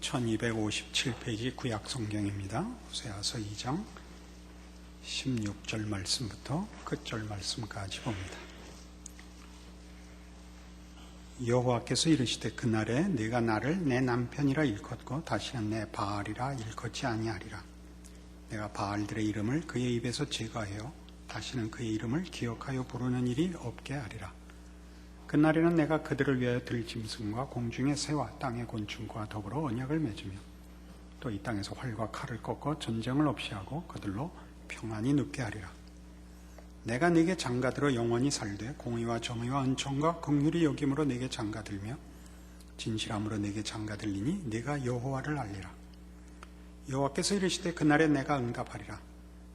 1257페이지 구약성경입니다. 호세아서 2장 16절 말씀부터 끝절 말씀까지 봅니다. 여호와께서 이르시되 그날에 네가 나를 내 남편이라 일컫고 다시는 내 바알이라 일컫지 아니하리라. 내가 바알들의 이름을 그의 입에서 제거하여 다시는 그의 이름을 기억하여 부르는 일이 없게 하리라. 그날에는 내가 그들을 위하여 들짐승과 공중의 새와 땅의 곤충과 더불어 언약을 맺으며 또 이 땅에서 활과 칼을 꺾어 전쟁을 없이 하고 그들로 평안히 눕게 하리라. 내가 네게 장가들어 영원히 살되 공의와 정의와 은총과 긍휼이 여김으로 네게 장가들며 진실함으로 네게 장가들리니 네가 여호와를 알리라. 여호와께서 이르시되 그날에 내가 응답하리라.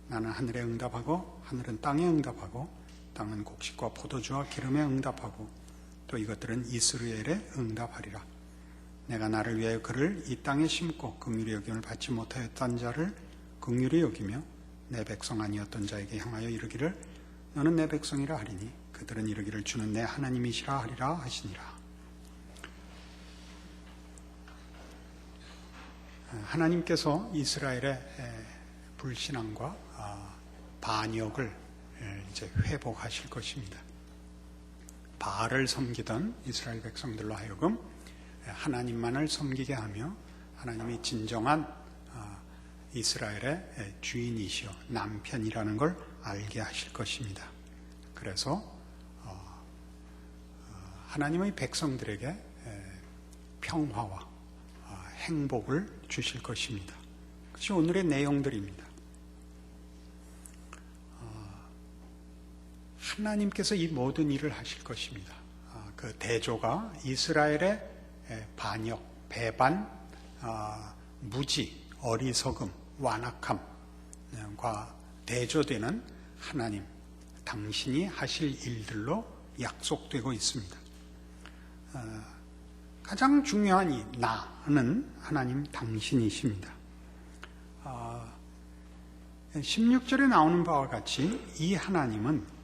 나는 하늘에 응답하고 하늘은 땅에 응답하고 땅은 곡식과 포도주와 기름에 응답하고 또 이것들은 이스라엘에 응답하리라. 내가 나를 위하여 그를 이 땅에 심고 긍휼히 여김을 받지 못하였던 자를 긍휼히 여기며 내 백성 아니었던 자에게 향하여 이르기를 너는 내 백성이라 하리니 그들은 이르기를 주는 내 하나님이시라 하리라 하시니라. 하나님께서 이스라엘의 불신앙과 반역을 이제 회복하실 것입니다. 바알을 섬기던 이스라엘 백성들로 하여금 하나님만을 섬기게 하며 하나님이 진정한 이스라엘의 주인이시여 남편이라는 걸 알게 하실 것입니다. 그래서 하나님의 백성들에게 평화와 행복을 주실 것입니다. 그것이 오늘의 내용들입니다. 하나님께서 이 모든 일을 하실 것입니다. 그 대조가 이스라엘의 반역, 배반, 무지, 어리석음, 완악함과 대조되는 하나님, 당신이 하실 일들로 약속되고 있습니다. 가장 중요한 이 나는 하나님 당신이십니다. 16절에 나오는 바와 같이 이 하나님은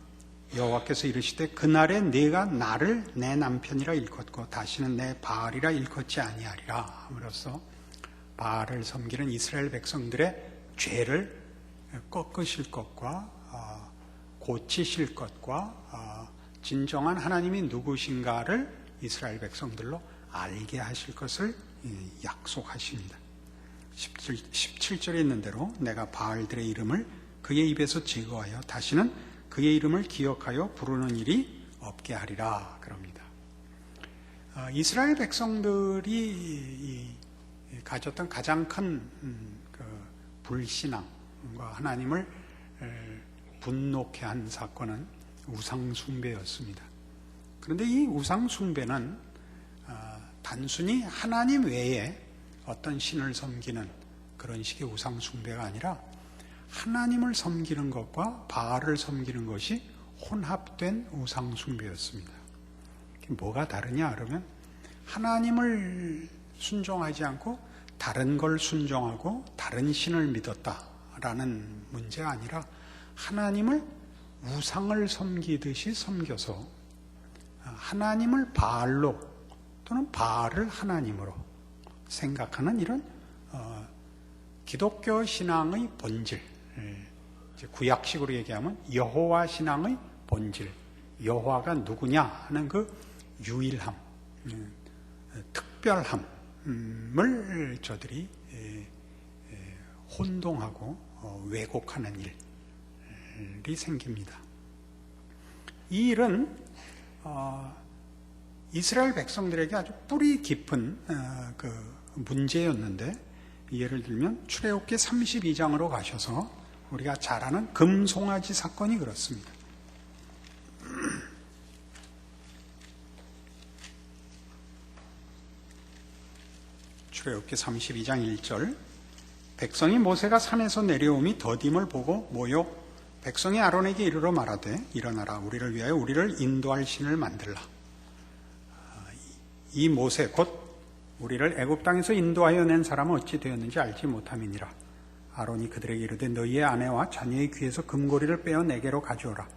여호와께서 이르시되 그날에 네가 나를 내 남편이라 일컫고 다시는 내 바알이라 일컫지 아니하리라 함으로써 바알을 섬기는 이스라엘 백성들의 죄를 꺾으실 것과 고치실 것과 진정한 하나님이 누구신가를 이스라엘 백성들로 알게 하실 것을 약속하십니다. 17절에 있는 대로 내가 바알들의 이름을 그의 입에서 제거하여 다시는 그의 이름을 기억하여 부르는 일이 없게 하리라 그럽니다. 이스라엘 백성들이 가졌던 가장 큰 불신앙과 하나님을 분노케 한 사건은 우상숭배였습니다. 그런데 이 우상숭배는 단순히 하나님 외에 어떤 신을 섬기는 그런 식의 우상숭배가 아니라 하나님을 섬기는 것과 바알을 섬기는 것이 혼합된 우상숭배였습니다. 뭐가 다르냐 그러면 하나님을 순종하지 않고 다른 걸 순종하고 다른 신을 믿었다라는 문제가 아니라 하나님을 우상을 섬기듯이 섬겨서 하나님을 바알로 또는 바알을 하나님으로 생각하는 이런 기독교 신앙의 본질, 구약식으로 얘기하면 여호와 신앙의 본질, 여호와가 누구냐 하는 그 유일함, 특별함을 저들이 혼동하고 왜곡하는 일이 생깁니다. 이 일은 이스라엘 백성들에게 아주 뿌리 깊은 그 문제였는데, 예를 들면 출애굽기 32장으로 가셔서 우리가 잘 아는 금송아지 사건이 그렇습니다. 출애굽기 32장 1절 백성이 모세가 산에서 내려오미 더딤을 보고 모여 백성이 아론에게 이르러 말하되 일어나라 우리를 위하여 우리를 인도할 신을 만들라. 이 모세 곧 우리를 애굽 땅에서 인도하여 낸 사람은 어찌 되었는지 알지 못함이니라. 아론이 그들에게 이르되 너희의 아내와 자녀의 귀에서 금고리를 빼어 내게로 가져오라.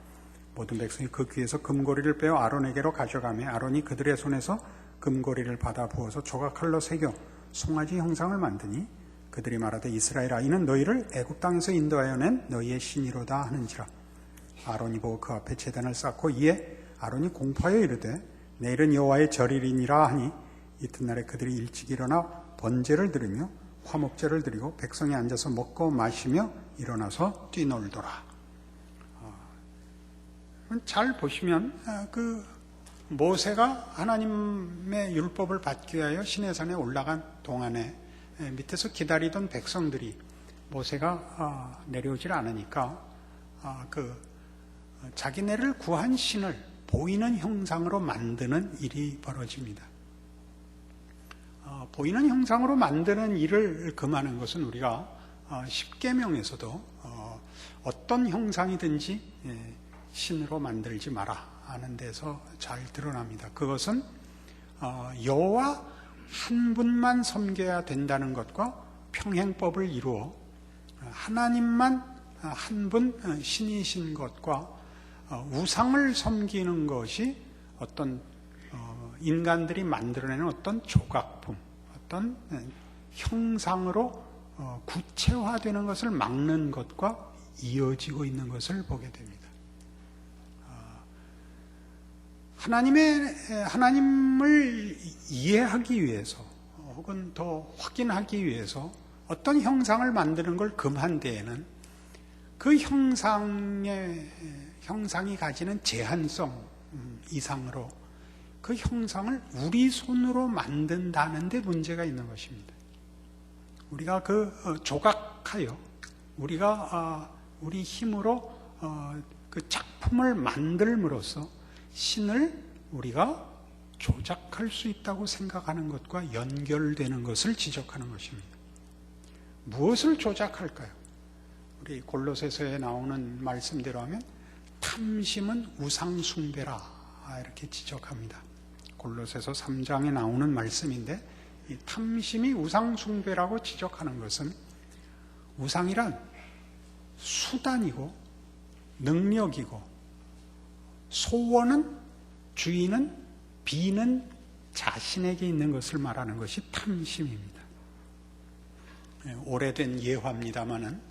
모든 백성이 그 귀에서 금고리를 빼어 아론에게로 가져가매 아론이 그들의 손에서 금고리를 받아 부어서 조각칼로 새겨 송아지 형상을 만드니 그들이 말하되 이스라엘아 이는 너희를 애굽 땅에서 인도하여 낸 너희의 신이로다 하는지라. 아론이 보고 그 앞에 제단을 쌓고 이에 아론이 공포하여 이르되 내일은 여호와의 절일이니라 하니 이튿날에 그들이 일찍 일어나 번제를 드리며 화목제를 드리고 백성이 앉아서 먹고 마시며 일어나서 뛰놀더라. 잘 보시면 그 모세가 하나님의 율법을 받기 위하여 시내산에 올라간 동안에 밑에서 기다리던 백성들이 모세가 내려오질 않으니까 그 자기네를 구한 신을 보이는 형상으로 만드는 일이 벌어집니다. 보이는 형상으로 만드는 일을 금하는 것은 우리가 십계명에서도 어떤 형상이든지 신으로 만들지 마라 하는 데서 잘 드러납니다. 그것은 여호와 한 분만 섬겨야 된다는 것과 평행법을 이루어 하나님만 한 분 신이신 것과 우상을 섬기는 것이 어떤 인간들이 만들어내는 어떤 조각품, 어떤 형상으로 구체화되는 것을 막는 것과 이어지고 있는 것을 보게 됩니다. 하나님을 이해하기 위해서 혹은 더 확인하기 위해서 어떤 형상을 만드는 걸 금한 데에는 그 형상이 가지는 제한성 이상으로 그 형상을 우리 손으로 만든다는 데 문제가 있는 것입니다. 우리가 조각하여 우리가 우리 힘으로 그 작품을 만들므로써 신을 우리가 조작할 수 있다고 생각하는 것과 연결되는 것을 지적하는 것입니다. 무엇을 조작할까요? 우리 골로새서에 나오는 말씀대로 하면 탐심은 우상숭배라 이렇게 지적합니다. 골로새서 3장에 나오는 말씀인데 이 탐심이 우상숭배라고 지적하는 것은 우상이란 수단이고 능력이고 소원은 주인은 비는 자신에게 있는 것을 말하는 것이 탐심입니다. 오래된 예화입니다마는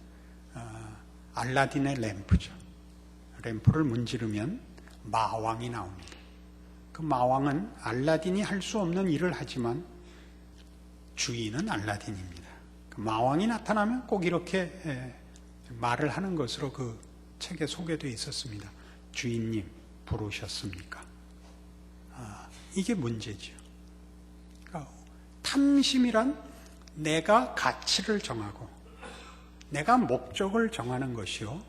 알라딘의 램프죠. 램프를 문지르면 마왕이 나옵니다. 그 마왕은 알라딘이 할 수 없는 일을 하지만 주인은 알라딘입니다. 그 마왕이 나타나면 꼭 이렇게 말을 하는 것으로 그 책에 소개되어 있었습니다. 주인님 부르셨습니까? 이게 문제죠. 그러니까 탐심이란 내가 가치를 정하고 내가 목적을 정하는 것이요.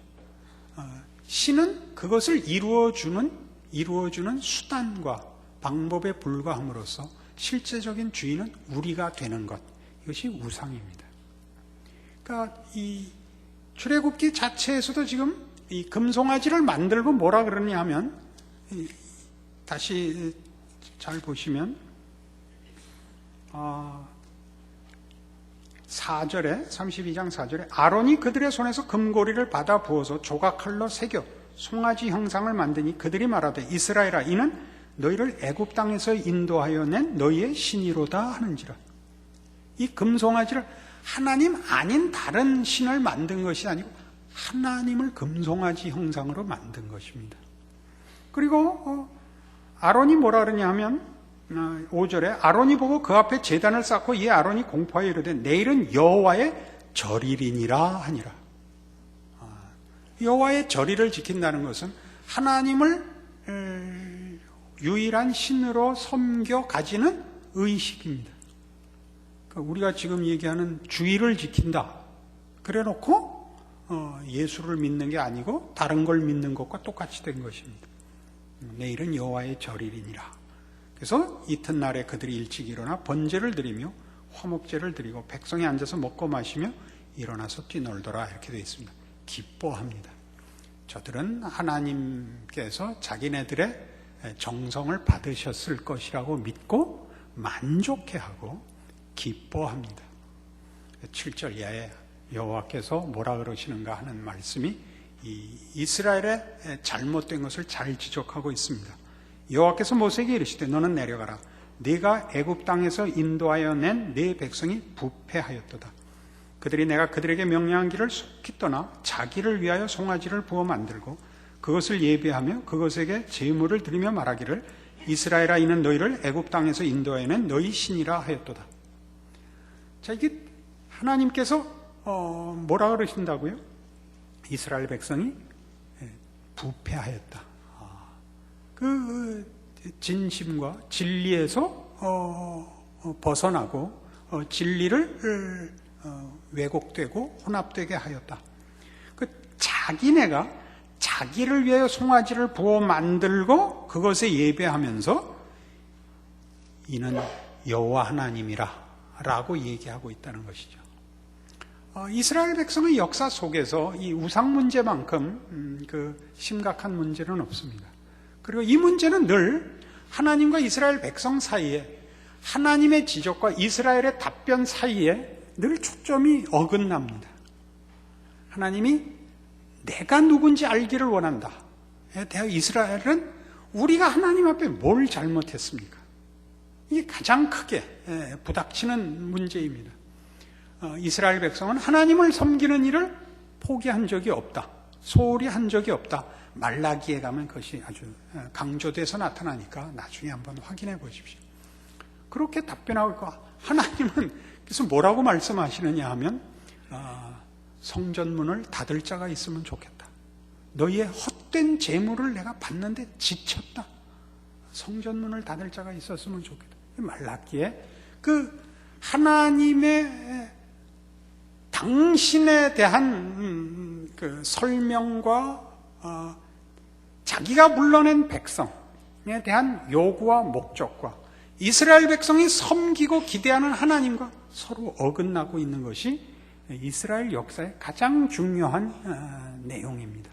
신은 그것을 이루어주는 수단과 방법에 불과함으로써 실제적인 주인은 우리가 되는 것. 이것이 우상입니다. 그러니까 이 출애굽기 자체에서도 지금 이 금송아지를 만들고 뭐라 그러냐 하면 다시 잘 보시면 4절에 32장 4절에 아론이 그들의 손에서 금고리를 받아 부어서 조각칼로 새겨 송아지 형상을 만드니 그들이 말하되 이스라엘아 이는 너희를 애굽 땅에서 인도하여 낸 너희의 신이로다 하는지라. 이 금송아지를 하나님 아닌 다른 신을 만든 것이 아니고 하나님을 금송아지 형상으로 만든 것입니다. 그리고 아론이 뭐라 그러냐 하면 5절에 아론이 보고 그 앞에 제단을 쌓고 이에 아론이 공포하여 이르되 내일은 여호와의 절일이니라 하니라. 여호와의 절일을 지킨다는 것은 하나님을 유일한 신으로 섬겨 가지는 의식입니다. 그러니까 우리가 지금 얘기하는 주일을 지킨다. 그래 놓고 예수를 믿는 게 아니고 다른 걸 믿는 것과 똑같이 된 것입니다. 내일은 여호와의 절일이니라. 그래서 이튿날에 그들이 일찍 일어나 번제를 드리며 화목제를 드리고 백성이 앉아서 먹고 마시며 일어나서 뛰놀더라 이렇게 되어 있습니다. 기뻐합니다. 저들은 하나님께서 자기네들의 정성을 받으셨을 것이라고 믿고 만족해하고 기뻐합니다. 7절 이하에 여호와께서 뭐라 그러시는가 하는 말씀이 이 이스라엘의 잘못된 것을 잘 지적하고 있습니다. 여호와께서 모세에게 이르시되 너는 내려가라 네가 애굽 땅에서 인도하여 낸 네 백성이 부패하였도다. 그들이 내가 그들에게 명령한 길을 속히 떠나 자기를 위하여 송아지를 부어 만들고 그것을 예배하며 그것에게 제물을 드리며 말하기를 이스라엘아 이는 너희를 애굽 땅에서 인도하여 낸 너희 신이라 하였도다. 자, 이게 하나님께서 뭐라 그러신다고요? 이스라엘 백성이 부패하였다. 그 진심과 진리에서 벗어나고 진리를 왜곡되고 혼합되게 하였다. 그 자기네가 자기를 위하여 송아지를 부어 만들고 그것에 예배하면서 이는 여호와 하나님이라 라고 얘기하고 있다는 것이죠. 이스라엘 백성의 역사 속에서 이 우상 문제만큼 그 심각한 문제는 없습니다. 그리고 이 문제는 늘 하나님과 이스라엘 백성 사이에, 하나님의 지적과 이스라엘의 답변 사이에 늘 초점이 어긋납니다. 하나님이 내가 누군지 알기를 원한다. 대하 이스라엘은 우리가 하나님 앞에 뭘 잘못했습니까? 이게 가장 크게 부닥치는 문제입니다. 이스라엘 백성은 하나님을 섬기는 일을 포기한 적이 없다. 소홀히 한 적이 없다. 말라기에 가면 그것이 아주 강조돼서 나타나니까 나중에 한번 확인해 보십시오. 그렇게 답변하고 있고, 하나님은 그래서 뭐라고 말씀하시느냐 하면 성전문을 닫을 자가 있으면 좋겠다. 너희의 헛된 재물을 내가 받는데 지쳤다. 성전문을 닫을 자가 있었으면 좋겠다. 말라기에 그 하나님의 당신에 대한 그 설명과 자기가 불러낸 백성에 대한 요구와 목적과 이스라엘 백성이 섬기고 기대하는 하나님과 서로 어긋나고 있는 것이 이스라엘 역사의 가장 중요한 내용입니다.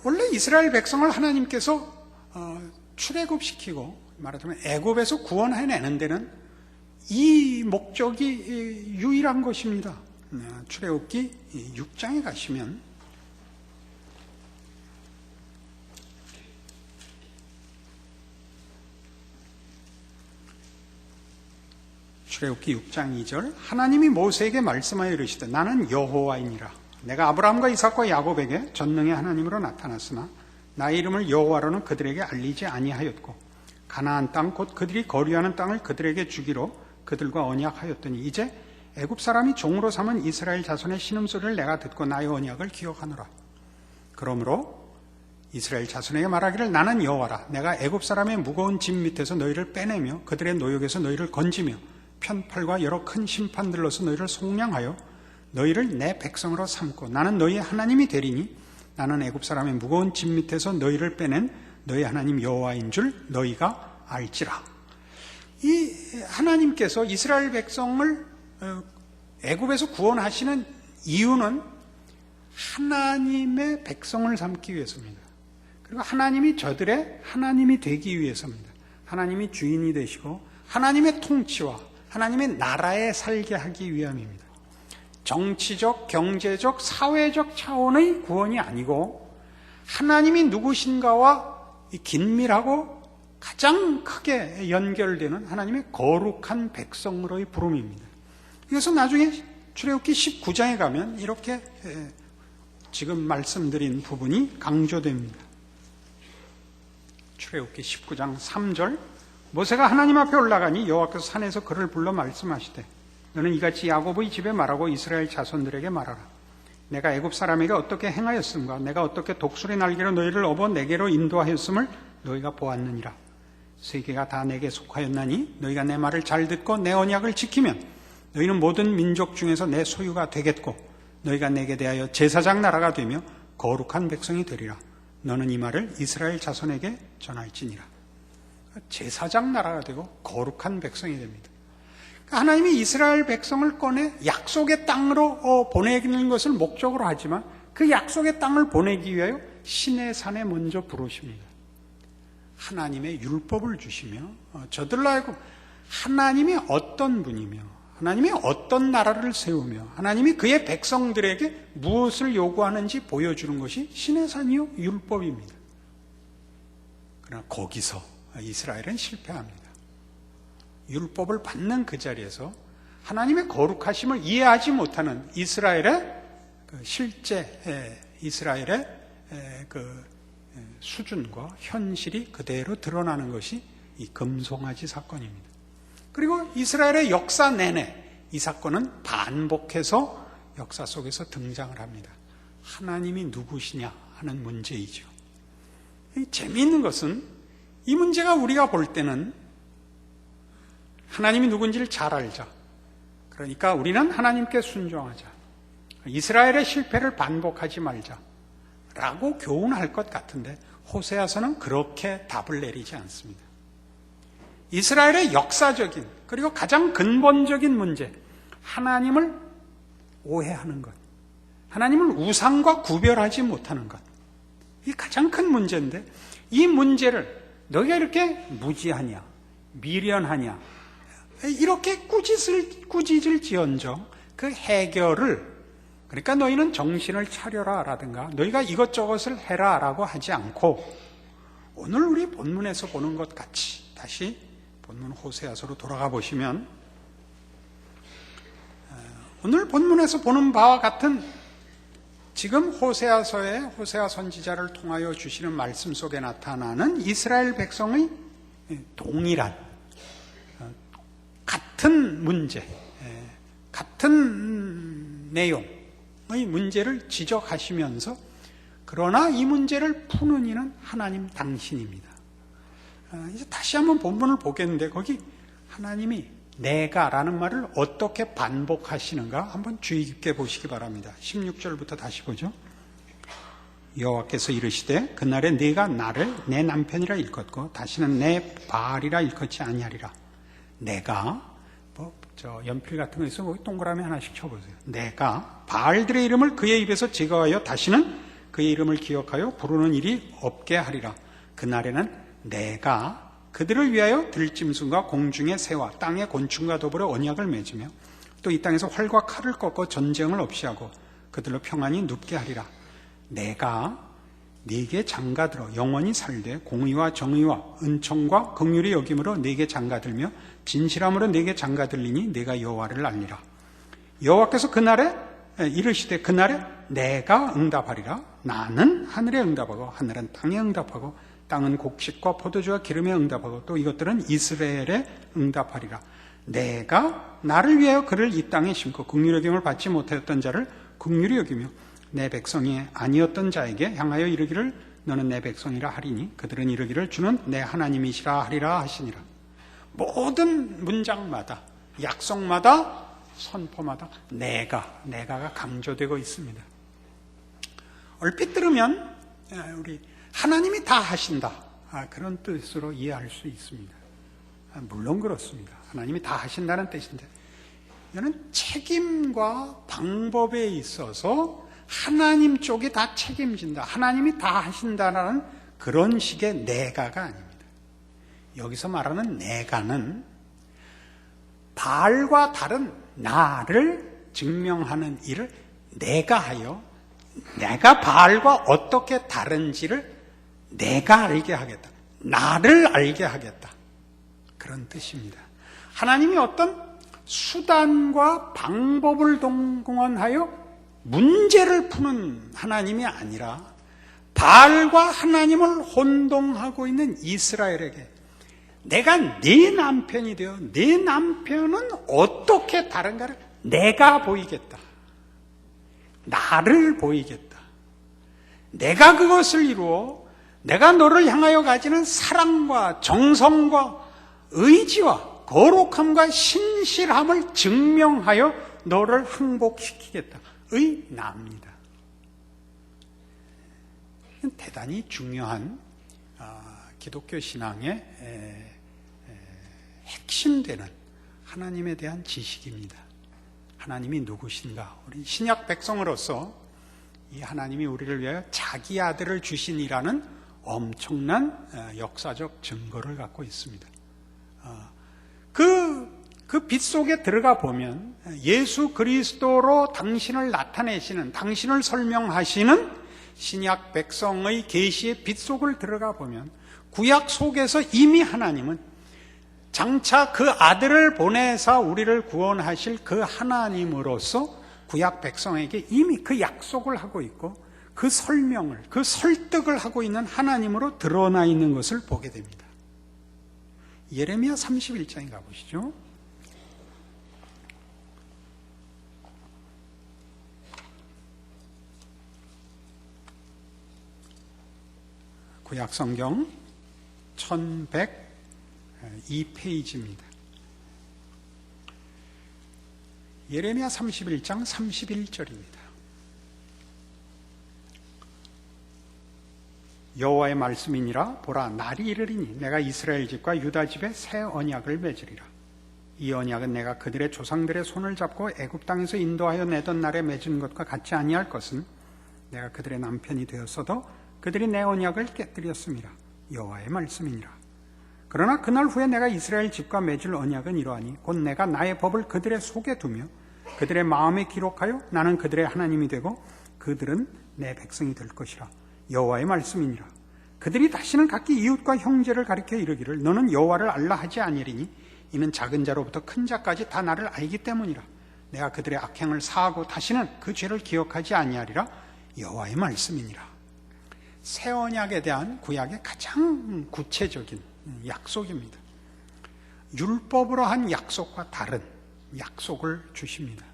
원래 이스라엘 백성을 하나님께서 출애굽시키고 말하자면 애굽에서 구원해내는 데는 이 목적이 유일한 것입니다. 출애굽기 6장에 가시면 출애굽기 6장 2절 하나님이 모세에게 말씀하여 이르시되 나는 여호와이니라. 내가 아브라함과 이삭과 야곱에게 전능의 하나님으로 나타났으나 나의 이름을 여호와로는 그들에게 알리지 아니하였고 가나안 땅 곧 그들이 거류하는 땅을 그들에게 주기로 그들과 언약하였더니 이제 애굽 사람이 종으로 삼은 이스라엘 자손의 신음소리를 내가 듣고 나의 언약을 기억하노라. 그러므로 이스라엘 자손에게 말하기를 나는 여호와라. 내가 애굽 사람의 무거운 짐 밑에서 너희를 빼내며 그들의 노역에서 너희를 건지며 편팔과 여러 큰 심판들로서 너희를 속량하여 너희를 내 백성으로 삼고 나는 너희의 하나님이 되리니 나는 애굽 사람의 무거운 짐 밑에서 너희를 빼낸 너희 하나님 여호와인 줄 너희가 알지라. 이 하나님께서 이스라엘 백성을 애굽에서 구원하시는 이유는 하나님의 백성을 삼기 위해서입니다. 그리고 하나님이 저들의 하나님이 되기 위해서입니다. 하나님이 주인이 되시고 하나님의 통치와 하나님의 나라에 살게 하기 위함입니다. 정치적, 경제적, 사회적 차원의 구원이 아니고 하나님이 누구신가와 긴밀하고 가장 크게 연결되는 하나님의 거룩한 백성으로의 부름입니다. 그래서 나중에 출애굽기 19장에 가면 이렇게 지금 말씀드린 부분이 강조됩니다. 출애굽기 19장 3절 모세가 하나님 앞에 올라가니 여호와께서 산에서 그를 불러 말씀하시되 너는 이같이 야곱의 집에 말하고 이스라엘 자손들에게 말하라. 내가 애굽 사람에게 어떻게 행하였음과 내가 어떻게 독수리 날개로 너희를 업어 내게로 인도하였음을 너희가 보았느니라. 세계가 다 내게 속하였나니 너희가 내 말을 잘 듣고 내 언약을 지키면 너희는 모든 민족 중에서 내 소유가 되겠고 너희가 내게 대하여 제사장 나라가 되며 거룩한 백성이 되리라. 너는 이 말을 이스라엘 자손에게 전할지니라. 제사장 나라가 되고 거룩한 백성이 됩니다. 하나님이 이스라엘 백성을 꺼내 약속의 땅으로 보내는 것을 목적으로 하지만 그 약속의 땅을 보내기 위하여 시내산에 먼저 부르십니다. 하나님의 율법을 주시며 저들로 하여금 하나님이 어떤 분이며 하나님이 어떤 나라를 세우며 하나님이 그의 백성들에게 무엇을 요구하는지 보여주는 것이 시내산이요 율법입니다. 그러나 거기서 이스라엘은 실패합니다. 율법을 받는 그 자리에서 하나님의 거룩하심을 이해하지 못하는 이스라엘의 실제 이스라엘의 수준과 현실이 그대로 드러나는 것이 이 금송아지 사건입니다. 그리고 이스라엘의 역사 내내 이 사건은 반복해서 역사 속에서 등장을 합니다. 하나님이 누구시냐 하는 문제이죠. 재미있는 것은 이 문제가 우리가 볼 때는 하나님이 누군지를 잘 알자. 그러니까 우리는 하나님께 순종하자. 이스라엘의 실패를 반복하지 말자. 라고 교훈할 것 같은데 호세아서는 그렇게 답을 내리지 않습니다. 이스라엘의 역사적인 그리고 가장 근본적인 문제, 하나님을 오해하는 것, 하나님을 우상과 구별하지 못하는 것, 이 가장 큰 문제인데 이 문제를 너희가 이렇게 무지하냐, 미련하냐, 이렇게 꾸짖을 지언정 그 해결을, 그러니까 너희는 정신을 차려라 라든가 너희가 이것저것을 해라 라고 하지 않고 오늘 우리 본문에서 보는 것 같이 다시 본문 호세아서로 돌아가 보시면 오늘 본문에서 보는 바와 같은 지금 호세아서의 호세아 선지자를 통하여 주시는 말씀 속에 나타나는 이스라엘 백성의 동일한 같은 문제, 같은 내용의 문제를 지적하시면서 그러나 이 문제를 푸는 이는 하나님 당신입니다. 이제 다시 한번 본문을 보겠는데 거기 하나님이 내가라는 말을 어떻게 반복하시는가 한번 주의 깊게 보시기 바랍니다. 16절부터 다시 보죠. 여호와께서 이르시되 그날에 네가 나를 내 남편이라 일컫고 다시는 내 바알이라 일컫지 아니하리라. 내가 연필 같은 거 있으면 거기 동그라미 하나씩 쳐보세요. 내가 바알들의 이름을 그의 입에서 제거하여 다시는 그의 이름을 기억하여 부르는 일이 없게 하리라. 그날에는 내가 그들을 위하여 들짐승과 공중의 새와 땅의 곤충과 더불어 언약을 맺으며 또 이 땅에서 활과 칼을 꺾어 전쟁을 없이 하고 그들로 평안히 눕게 하리라. 내가 네게 장가들어 영원히 살되 공의와 정의와 은총과 긍휼의 여김으로 네게 장가들며 진실함으로 네게 장가들리니 내가 여호와를 알리라. 여호와께서 그날에 이르시되 그날에 내가 응답하리라. 나는 하늘에 응답하고 하늘은 땅에 응답하고 땅은 곡식과 포도주와 기름에 응답하고 또 이것들은 이스라엘에 응답하리라. 내가 나를 위하여 그를 이 땅에 심고 긍휼의 여김을 받지 못하였던 자를 긍휼히 여기며 내 백성이 아니었던 자에게 향하여 이르기를 너는 내 백성이라 하리니 그들은 이르기를 주는 내 하나님이시라 하리라 하시니라. 모든 문장마다 약속마다 선포마다 내가가 강조되고 있습니다. 얼핏 들으면 우리 하나님이 다 하신다 그런 뜻으로 이해할 수 있습니다. 물론 그렇습니다. 하나님이 다 하신다는 뜻인데 이거는 책임과 방법에 있어서 하나님 쪽이 다 책임진다, 하나님이 다 하신다라는 그런 식의 내가가 아닙니다. 여기서 말하는 내가는 바알과 다른 나를 증명하는 일을 내가 하여 내가 바알과 어떻게 다른지를 내가 알게 하겠다, 나를 알게 하겠다, 그런 뜻입니다. 하나님이 어떤 수단과 방법을 동원하여 문제를 푸는 하나님이 아니라 바알과 하나님을 혼동하고 있는 이스라엘에게 내가 네 남편이 되어 네 남편은 어떻게 다른가를 내가 보이겠다, 나를 보이겠다, 내가 그것을 이루어 내가 너를 향하여 가지는 사랑과 정성과 의지와 거룩함과 신실함을 증명하여 너를 항복시키겠다 의 나입니다. 대단히 중요한 기독교 신앙의 핵심되는 하나님에 대한 지식입니다. 하나님이 누구신가? 우리 신약 백성으로서 이 하나님이 우리를 위하여 자기 아들을 주신이라는 엄청난 역사적 증거를 갖고 있습니다. 그 빛 속에 들어가 보면 예수 그리스도로 당신을 나타내시는, 당신을 설명하시는 신약 백성의 계시의 빛 속을 들어가 보면 구약 속에서 이미 하나님은 장차 그 아들을 보내사 우리를 구원하실 그 하나님으로서 구약 백성에게 이미 그 약속을 하고 있고 그 설명을, 그 설득을 하고 있는 하나님으로 드러나 있는 것을 보게 됩니다. 예레미야 31장에 가보시죠. 구약 성경 1102페이지입니다. 예레미야 31장 31절입니다. 여호와의 말씀이니라. 보라, 날이 이르리니 내가 이스라엘 집과 유다 집에 새 언약을 맺으리라. 이 언약은 내가 그들의 조상들의 손을 잡고 애굽 땅에서 인도하여 내던 날에 맺은 것과 같지 아니할 것은 내가 그들의 남편이 되었어도 그들이 내 언약을 깨뜨렸음이라. 여호와의 말씀이니라. 그러나 그날 후에 내가 이스라엘 집과 맺을 언약은 이러하니 곧 내가 나의 법을 그들의 속에 두며 그들의 마음에 기록하여 나는 그들의 하나님이 되고 그들은 내 백성이 될 것이라. 여호와의 말씀이니라. 그들이 다시는 각기 이웃과 형제를 가리켜 이르기를 너는 여호와를 알라 하지 아니리니 이는 작은 자로부터 큰 자까지 다 나를 알기 때문이라. 내가 그들의 악행을 사하고 다시는 그 죄를 기억하지 아니하리라. 여호와의 말씀이니라. 새 언약에 대한 구약의 가장 구체적인 약속입니다. 율법으로 한 약속과 다른 약속을 주십니다.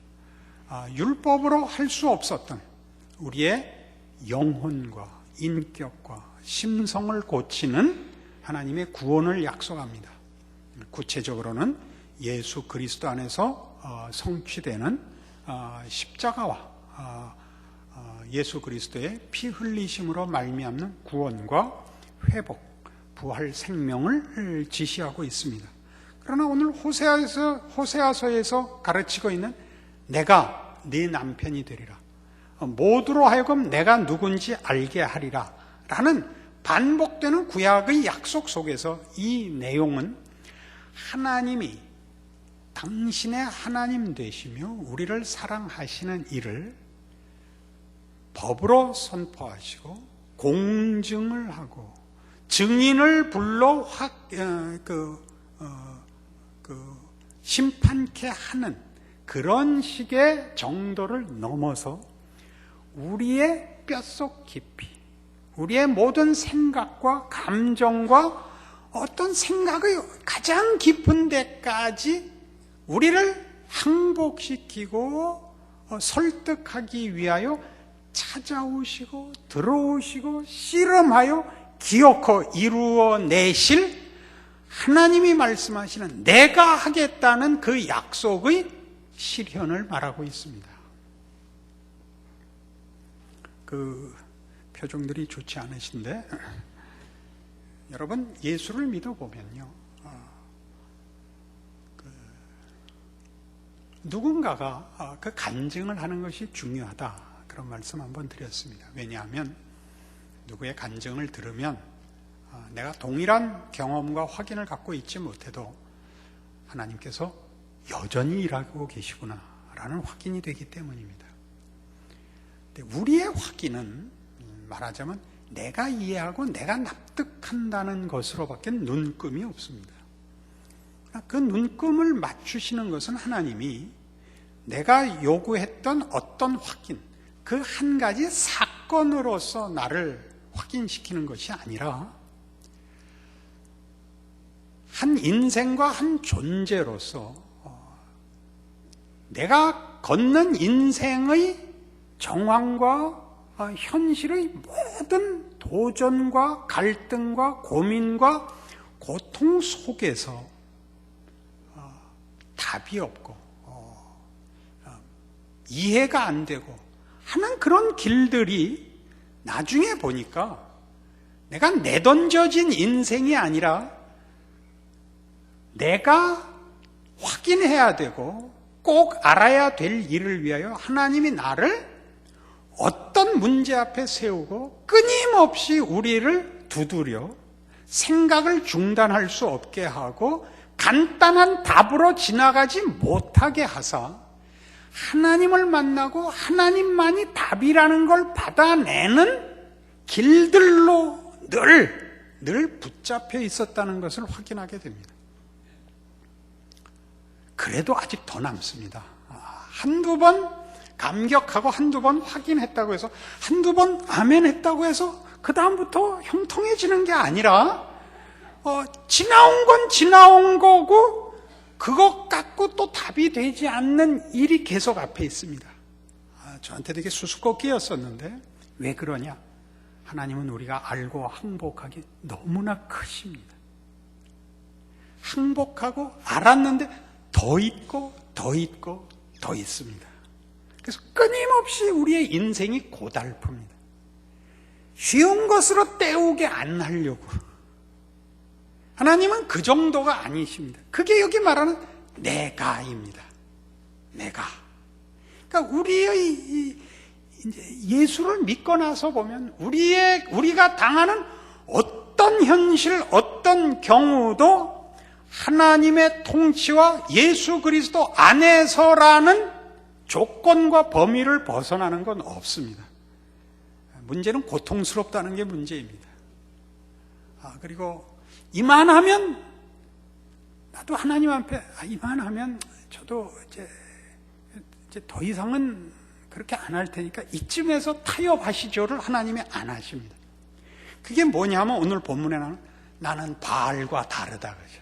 율법으로 할 수 없었던 우리의 영혼과 인격과 심성을 고치는 하나님의 구원을 약속합니다. 구체적으로는 예수 그리스도 안에서 성취되는 십자가와 예수 그리스도의 피 흘리심으로 말미암는 구원과 회복, 부활 생명을 지시하고 있습니다. 그러나 오늘 호세아서에서 가르치고 있는 내가 네 남편이 되리라, 모두로 하여금 내가 누군지 알게 하리라 라는 반복되는 구약의 약속 속에서 이 내용은 하나님이 당신의 하나님 되시며 우리를 사랑하시는 일을 법으로 선포하시고 공증을 하고 증인을 불러 심판케 하는 그런 식의 정도를 넘어서 우리의 뼛속 깊이, 우리의 모든 생각과 감정과 어떤 생각의 가장 깊은 데까지 우리를 항복시키고 설득하기 위하여 찾아오시고 들어오시고 씨름하여 기어코 이루어내실 하나님이 말씀하시는 내가 하겠다는 그 약속의 실현을 말하고 있습니다. 그 표정들이 좋지 않으신데 여러분 예수를 믿어보면요, 누군가가 그 간증을 하는 것이 중요하다, 그런 말씀 한번 드렸습니다. 왜냐하면 누구의 간증을 들으면 내가 동일한 경험과 확인을 갖고 있지 못해도 하나님께서 여전히 일하고 계시구나 라는 확인이 되기 때문입니다. 근데 우리의 확인은 말하자면 내가 이해하고 내가 납득한다는 것으로밖에 눈금이 없습니다. 그 눈금을 맞추시는 것은 하나님이 내가 요구했던 어떤 확인, 그 한 가지 사건으로서 나를 확인시키는 것이 아니라 한 인생과 한 존재로서 내가 걷는 인생의 정황과 현실의 모든 도전과 갈등과 고민과 고통 속에서 답이 없고 이해가 안 되고 하는 그런 길들이 나중에 보니까 내가 내던져진 인생이 아니라 내가 확인해야 되고 꼭 알아야 될 일을 위하여 하나님이 나를 어떤 문제 앞에 세우고 끊임없이 우리를 두드려 생각을 중단할 수 없게 하고 간단한 답으로 지나가지 못하게 하사 하나님을 만나고 하나님만이 답이라는 걸 받아내는 길들로 늘 붙잡혀 있었다는 것을 확인하게 됩니다. 그래도 아직 더 남습니다. 한두 번 감격하고 한두 번 확인했다고 해서, 한두 번 아멘 했다고 해서 그 다음부터 형통해지는 게 아니라 지나온 건 지나온 거고 그것 갖고 또 답이 되지 않는 일이 계속 앞에 있습니다. 저한테 되게 수수께끼였었는데 왜 그러냐? 하나님은 우리가 알고 항복하기 너무나 크십니다. 항복하고 알았는데 더 있고 더 있고 더 있습니다. 그래서 끊임없이 우리의 인생이 고달픕니다. 쉬운 것으로 때우게 안 하려고. 하나님은 그 정도가 아니십니다. 그게 여기 말하는 내가입니다. 내가. 그러니까 우리의 예수를 믿고 나서 보면 우리가 당하는 어떤 현실, 어떤 경우도 하나님의 통치와 예수 그리스도 안에서라는 조건과 범위를 벗어나는 건 없습니다. 문제는 고통스럽다는 게 문제입니다. 그리고 이만하면 나도 하나님 앞에 이만하면 저도 이제 더 이상은 그렇게 안 할 테니까 이쯤에서 타협하시죠를 하나님이 안 하십니다. 그게 뭐냐면 오늘 본문에 나는 바알과 다르다 그러죠.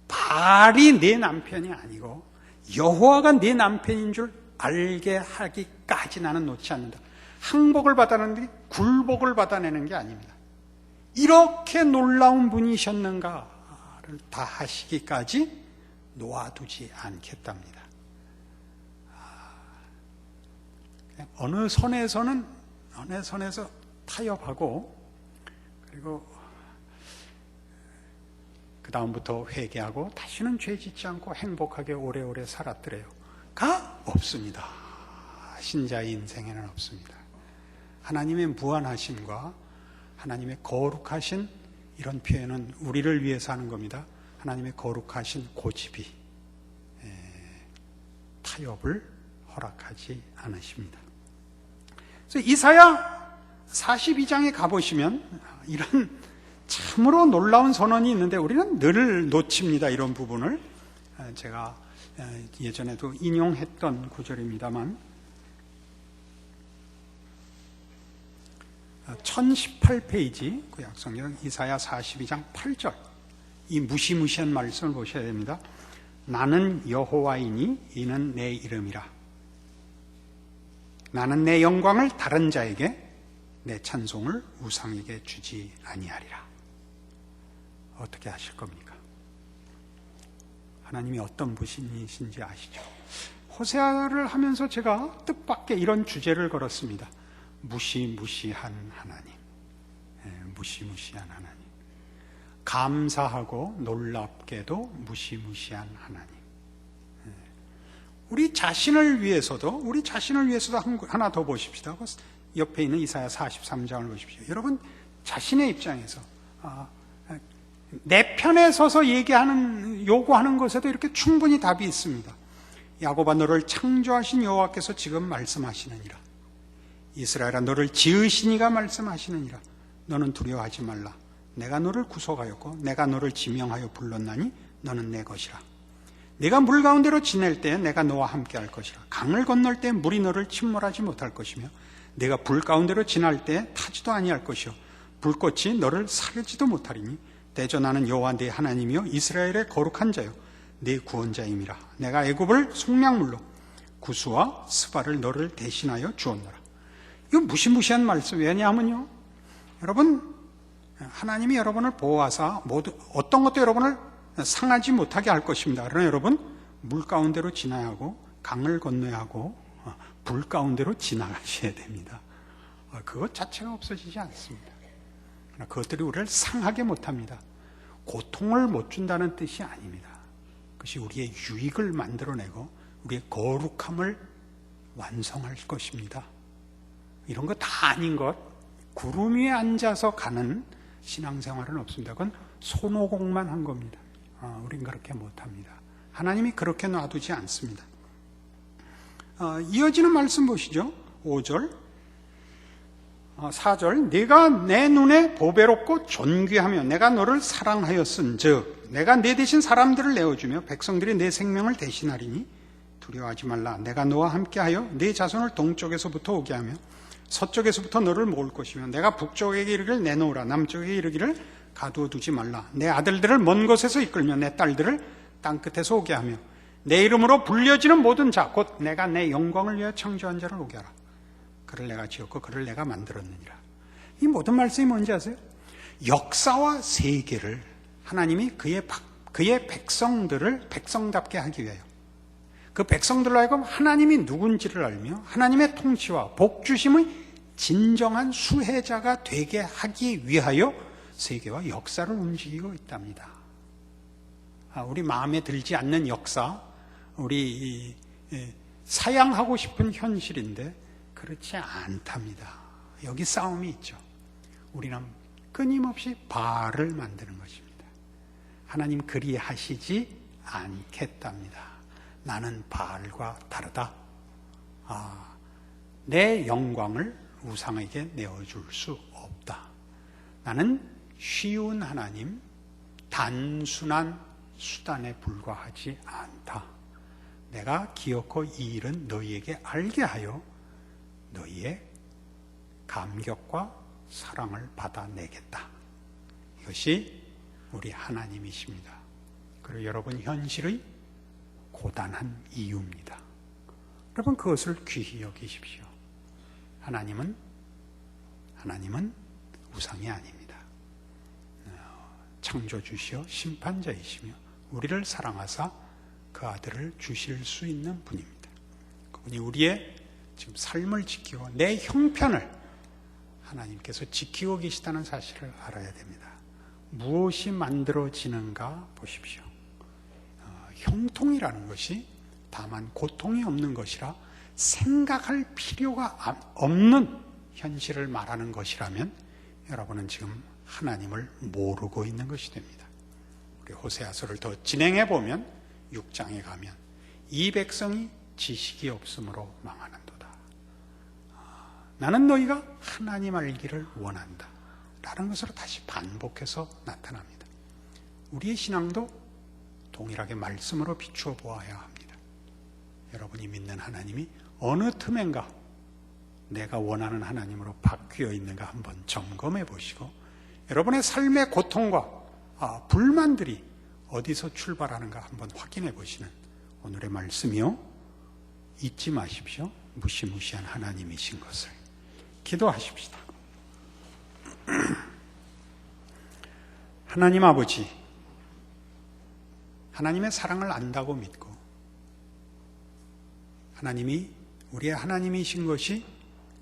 바알이 내 남편이 아니고 여호와가 내 남편인 줄 알게 하기까지 나는 놓지 않는다. 항복을 받아내는 게 굴복을 받아내는 게 아닙니다. 이렇게 놀라운 분이셨는가를 다 하시기까지 놓아두지 않겠답니다. 어느 선에서 타협하고 그리고 그 다음부터 회개하고 다시는 죄 짓지 않고 행복하게 오래오래 살았더래요가 없습니다. 신자의 인생에는 없습니다. 하나님의 무한하심과 하나님의 거룩하신 이런 표현은 우리를 위해서 하는 겁니다. 하나님의 거룩하신 고집이 타협을 허락하지 않으십니다. 그래서 이사야 42장에 가보시면 이런 참으로 놀라운 선언이 있는데 우리는 늘 놓칩니다. 이런 부분을. 제가 예전에도 인용했던 구절입니다만 1018페이지 구약성경 이사야 42장 8절 이 무시무시한 말씀을 보셔야 됩니다. 나는 여호와이니 이는 내 이름이라. 나는 내 영광을 다른 자에게 내 찬송을 우상에게 주지 아니하리라. 어떻게 하실 겁니까? 하나님이 어떤 분이신지 아시죠? 호세아를 하면서 제가 뜻밖의 이런 주제를 걸었습니다. 무시무시한 하나님. 무시무시한 하나님. 감사하고 놀랍게도 무시무시한 하나님. 우리 자신을 위해서도 하나 더 보십시다. 옆에 있는 이사야 43장을 보십시오. 여러분 자신의 입장에서 내 편에 서서 요구하는 것에도 이렇게 충분히 답이 있습니다. 야곱아 너를 창조하신 여호와께서 지금 말씀하시느니라. 이스라엘아 너를 지으신 이가 말씀하시느니라. 너는 두려워하지 말라. 내가 너를 구속하였고 내가 너를 지명하여 불렀나니 너는 내 것이라. 내가 물 가운데로 지낼 때 내가 너와 함께 할 것이라. 강을 건널 때 물이 너를 침몰하지 못할 것이며 내가 불 가운데로 지날 때 타지도 아니할 것이요 불꽃이 너를 사르지도 못하리니 대전하는 여호와 네 하나님이요 이스라엘의 거룩한 자요 네 구원자임이라. 내가 애굽을 속량물로 구수와 스바를 너를 대신하여 주었노라. 이거 무시무시한 말씀. 왜냐하면요 여러분 하나님이 여러분을 보호하사 모두 어떤 것도 여러분을 상하지 못하게 할 것입니다. 그러나 여러분 물 가운데로 지나야 하고 강을 건너야 하고 불 가운데로 지나가셔야 됩니다. 그것 자체가 없어지지 않습니다. 그것들이 우리를 상하게 못합니다. 고통을 못 준다는 뜻이 아닙니다. 그것이 우리의 유익을 만들어내고 우리의 거룩함을 완성할 것입니다. 이런 거 다 아닌 것, 구름 위에 앉아서 가는 신앙생활은 없습니다. 그건 손오공만 한 겁니다. 우린 그렇게 못합니다. 하나님이 그렇게 놔두지 않습니다. 이어지는 말씀 보시죠. 5절 4절 네가 내 눈에 보배롭고 존귀하며 내가 너를 사랑하였은즉 내가 내 대신 사람들을 내어주며 백성들이 내 생명을 대신하리니 두려워하지 말라. 내가 너와 함께하여 네 자손을 동쪽에서부터 오게 하며 서쪽에서부터 너를 모을 것이며 내가 북쪽에게 이르기를 내놓으라 남쪽에게 이르기를 가두어 두지 말라. 내 아들들을 먼 곳에서 이끌며 내 딸들을 땅끝에서 오게 하며 내 이름으로 불려지는 모든 자 곧 내가 내 영광을 위하여 창조한 자를 오게 하라. 그를 내가 지었고 그를 내가 만들었느니라. 이 모든 말씀이 뭔지 아세요? 역사와 세계를 하나님이 그의 백성들을 백성답게 하기 위하여 그 백성들로 하여금 하나님이 누군지를 알며 하나님의 통치와 복주심의 진정한 수혜자가 되게 하기 위하여 세계와 역사를 움직이고 있답니다. 우리 마음에 들지 않는 역사, 우리 사양하고 싶은 현실인데 그렇지 않답니다. 여기 싸움이 있죠. 우리는 끊임없이 바알을 만드는 것입니다. 하나님 그리하시지 않겠답니다. 나는 바알과 다르다. 내 영광을 우상에게 내어줄 수 없다. 나는 쉬운 하나님, 단순한 수단에 불과하지 않다. 내가 기어코 이 일은 너희에게 알게 하여 너희의 감격과 사랑을 받아내겠다. 이것이 우리 하나님이십니다. 그리고 여러분 현실의 고단한 이유입니다. 여러분 그것을 귀히 여기십시오. 하나님은 우상이 아닙니다. 창조주시여 심판자이시며 우리를 사랑하사 그 아들을 주실 수 있는 분입니다. 그분이 우리의 지금 삶을 지키고 내 형편을 하나님께서 지키고 계시다는 사실을 알아야 됩니다. 무엇이 만들어지는가 보십시오. 형통이라는 것이 다만 고통이 없는 것이라 생각할 필요가 없는 현실을 말하는 것이라면 여러분은 지금 하나님을 모르고 있는 것이 됩니다. 우리 호세아서를 더 진행해 보면 6장에 가면 이 백성이 지식이 없으므로 망하는도다. 나는 너희가 하나님 알기를 원한다. 라는 것으로 다시 반복해서 나타납니다. 우리의 신앙도 동일하게 말씀으로 비추어 보아야 합니다. 여러분이 믿는 하나님이 어느 틈엔가 내가 원하는 하나님으로 바뀌어 있는가 한번 점검해 보시고 여러분의 삶의 고통과 불만들이 어디서 출발하는가 한번 확인해 보시는 오늘의 말씀이요. 잊지 마십시오. 무시무시한 하나님이신 것을. 기도하십시다. 하나님 아버지, 하나님의 사랑을 안다고 믿고 하나님이 우리의 하나님이신 것이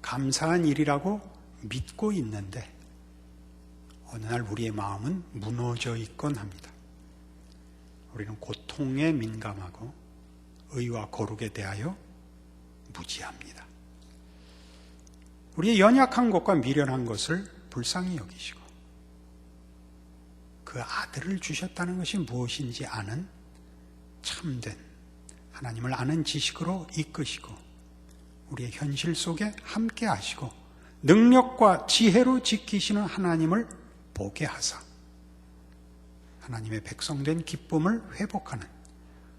감사한 일이라고 믿고 있는데 어느 날 우리의 마음은 무너져 있곤 합니다. 우리는 고통에 민감하고 의와 거룩에 대하여 무지합니다. 우리의 연약한 것과 미련한 것을 불쌍히 여기시고 그 아들을 주셨다는 것이 무엇인지 아는 참된 하나님을 아는 지식으로 이끄시고 우리의 현실 속에 함께 하시고 능력과 지혜로 지키시는 하나님을 보게 하사 하나님의 백성된 기쁨을 회복하는,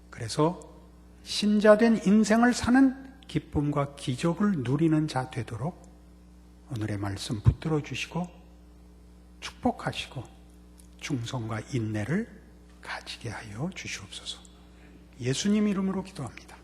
그래서 신자된 인생을 사는 기쁨과 기적을 누리는 자 되도록 오늘의 말씀 붙들어 주시고 축복하시고 충성과 인내를 가지게 하여 주시옵소서. 예수님 이름으로 기도합니다.